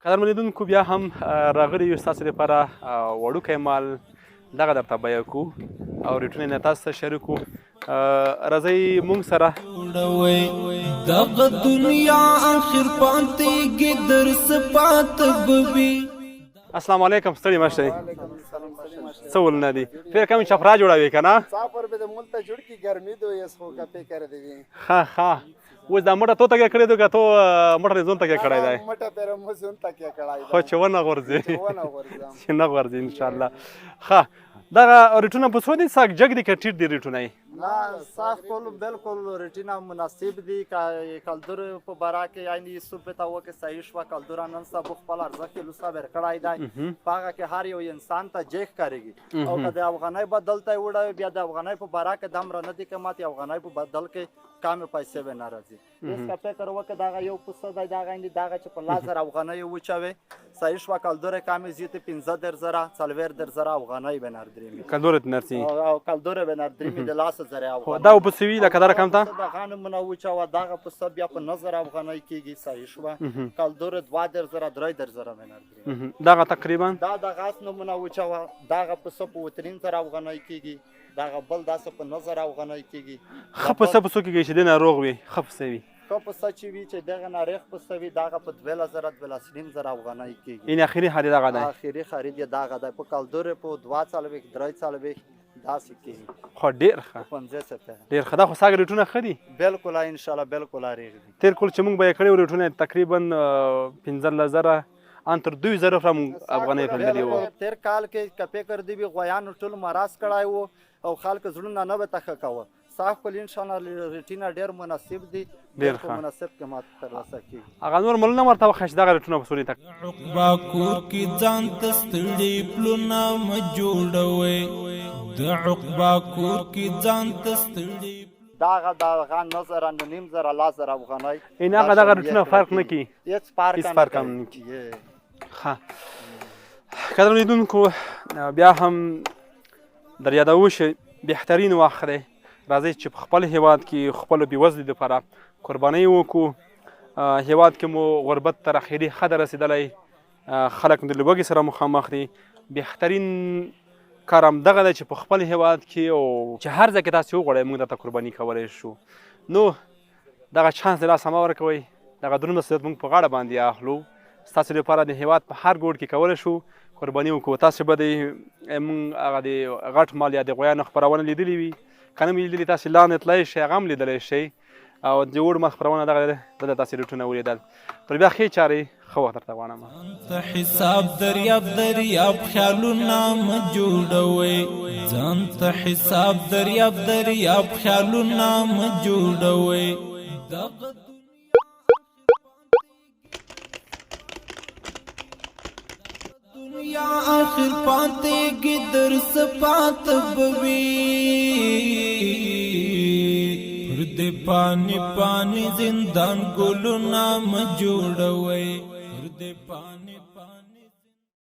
قدرمن لیدونکو بیا هم راغلی یو ستاسو لپاره وړوکی مال دغه درته بیه کړو او ریټونه یې تاسو ته شریک کړو. راځئ موږ سره دغه دنیا آخر پاتې ګدر سپات بوي. السلام علیکم. ستړي مه شئ. څه ولونه دي فکر کوم چپرا جوړوي که نه؟ سافر به د ملته جوړ کی ګرمي دو یس خو کپې کړی دی. ښه ښه اوس دا مټه تو تکیه کړی دی که تو مټه دې ځون تکیه کړی دی؟ مټه پېره مو ځون تکیه کړی دی. خو چې ونه غورځي ونه غورځم چې نه غورځي انشاءالله. ښه دغه ریټونه په څو دي؟ ساک جګ دي که ټیټ دي ریټونه یې؟ نه صاف کول بالکل ریټینا مناسب دي. کلدور په باره کې یعنی صبح ته وکه صحیح شوه کلدور نن سبا خپل ارزښت کیلو صبر کړی دی. په هغه کې هر یو انسان ته جیک کارېږي او که د افغانۍ بدل ته یې وړوي بیا د افغانۍ په باره کې دومره نه دي که ماته افغانۍ په بدل کې کمې پیسې به نه راځي. اوس که فکر وکړه دغه یو پسه دی دغه دغه چې په 10,000 افغانۍ یې وچوي صحیح شوه کلدور یې کمې زیاتې 15,000 40,000 افغانۍ به نردرېمي کلدور یې نرسي او کلدور یې به نردرېمي د 10,000 افغانۍ. دا پسه وي لکه دا رقم ته دغه نمونه وچوه دغه پسه بیا په 9,000 افغانۍ کېږي صحیح شوه کلدور یې 2,000 3,000 به نردرېمي. دغه تقریبا دغه اس نمونه وچوه دغه پسه په 3,000 افغانۍ کېږي دغه بل داسې په 9,000 افغانۍ کېږي. ښه پسه په څو کېږي چې دی ناروغ وي ښه پسه وي؟ ښه پسه چې وي چې دغه ناروغ پسه وي دغه په 2,000 2,500 افغانۍ کېږي. یعنې اخري خرید هغه دی؟ اخري خرید یې دغه دی. په کلدور یې په 2,40 3,40 داسې کېږي. خو ډېر ښه 50 سپه ډېر ښه. دا خو ساګ ریټونه ښه دي؟ بالکل انشاءالله بالکل اریږي. تېر کال چې موږ به یې کړی و ریټونه تقریبا 15,000 ان تر 2,000 فرم افغانۍ پرېدلي وو. تېر کال کې که فکر دی وي غویانو ټول مراس کړی و او خلک زړونه نه به تخه کوه. صاف کول انشاءالله ریټونه ډېر مناسب دي ډېر ښه مناسب قیمت ترلاسه کېږي. هغه نور ملونه ورته وښیه چې دغه ریټونه په څو دي؟ عقبا کور کې ځان ته ستړي پلونه مه جوړوئ. د عقبا کور کې ځان ته ستړي دغه 9,000 9,500 10,000 افغانۍ یعنې هغه دغه ریټونه فرق نه کوي؟ هېڅ فرق هم نه کوي. ښه قدرمن لیدونکو بیا هم در یادوو چې بهترین وخت دی راځئ چې په خپل هیواد کې خپلو بېوزلو لپاره قربانۍ وکړو. هیواد کې مو غربت تر اخري حده رسېدلی خلک د لوږې سره مخامخ دي. بهترین کار همدغه دی چې په خپل هیواد کې او چې هر ځای کې تاسې وغواړئ موږ درته قرباني کولی شو. نو دغه چانس د لاسه مه ورکوئ. دغه دروند مسؤلیت موږ په غاړه باندې اخلو. ستاسو لپاره د هیواد په هر ګوټ کې کولی شو قرباني وکړو. تاسې به د موږ هغه د غټ مال یا د غویانو خپرونه لیدلې وي که نه مې لیدلي تاسې لاندې تللی شئ هغه هم لیدلی شئ او د وړ مال خپرونه دغه دلته تاسې ریټونه ولیدل. تر بیا ښې چارې ښه وخت درته غواړم. ته حساب دریاب دریاب خیالونه مه جوړوئ. ځان ته حساب دریاب دریاب خیالونه مه جوړوئ. دنیا آخر پاتې ګدر سپات بوي. پر دې پانی پانی زندان ګلونه مه جوړوئ. پر دې پانی